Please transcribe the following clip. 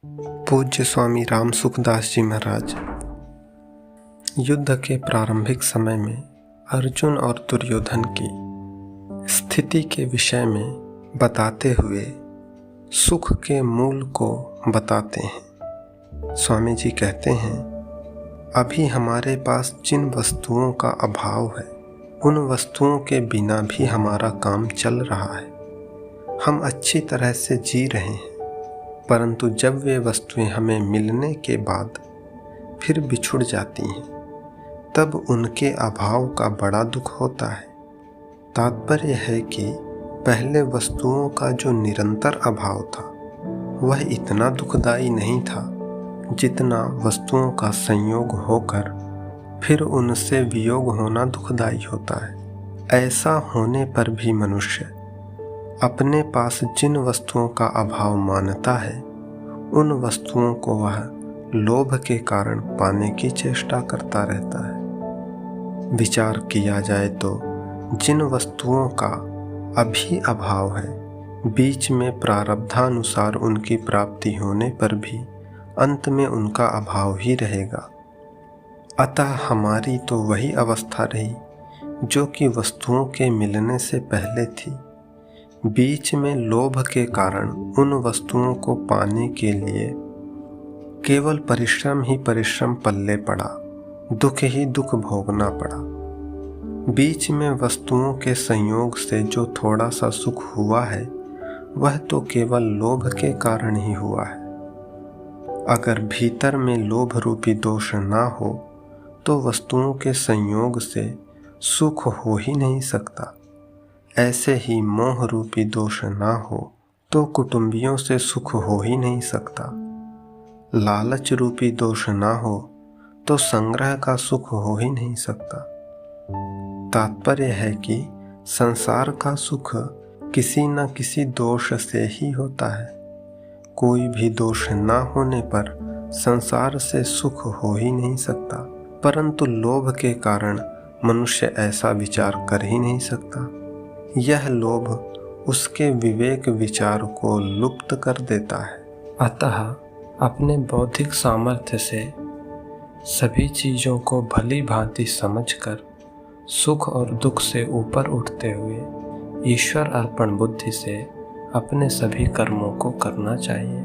पूज्य स्वामी राम सुखदास जी महाराज युद्ध के प्रारंभिक समय में अर्जुन और दुर्योधन की स्थिति के विषय में बताते हुए सुख के मूल को बताते हैं। स्वामी जी कहते हैं, अभी हमारे पास जिन वस्तुओं का अभाव है उन वस्तुओं के बिना भी हमारा काम चल रहा है। हम अच्छी तरह से जी रहे हैं, परंतु जब वे वस्तुएं हमें मिलने के बाद फिर बिछुड़ जाती हैं, तब उनके अभाव का बड़ा दुख होता है। तात्पर्य है कि पहले वस्तुओं का जो निरंतर अभाव था वह इतना दुखदाई नहीं था जितना वस्तुओं का संयोग होकर फिर उनसे वियोग होना दुखदाई होता है। ऐसा होने पर भी मनुष्य अपने पास जिन वस्तुओं का अभाव मानता है उन वस्तुओं को वह लोभ के कारण पाने की चेष्टा करता रहता है। विचार किया जाए तो जिन वस्तुओं का अभी अभाव है, बीच में प्रारब्धानुसार उनकी प्राप्ति होने पर भी अंत में उनका अभाव ही रहेगा। अतः हमारी तो वही अवस्था रही जो कि वस्तुओं के मिलने से पहले थी। बीच में लोभ के कारण उन वस्तुओं को पाने के लिए केवल परिश्रम ही परिश्रम पल्ले पड़ा, दुख ही दुख भोगना पड़ा। बीच में वस्तुओं के संयोग से जो थोड़ा सा सुख हुआ है वह तो केवल लोभ के कारण ही हुआ है। अगर भीतर में लोभ रूपी दोष ना हो तो वस्तुओं के संयोग से सुख हो ही नहीं सकता। ऐसे ही मोह रूपी दोष ना हो तो कुटुंबियों से सुख हो ही नहीं सकता। लालच रूपी दोष ना हो तो संग्रह का सुख हो ही नहीं सकता। तात्पर्य है कि संसार का सुख किसी न किसी दोष से ही होता है। कोई भी दोष ना होने पर संसार से सुख हो ही नहीं सकता, परंतु लोभ के कारण मनुष्य ऐसा विचार कर ही नहीं सकता। यह लोभ उसके विवेक विचार को लुप्त कर देता है। अतः अपने बौद्धिक सामर्थ्य से सभी चीज़ों को भली भांति समझकर सुख और दुख से ऊपर उठते हुए ईश्वर अर्पण बुद्धि से अपने सभी कर्मों को करना चाहिए।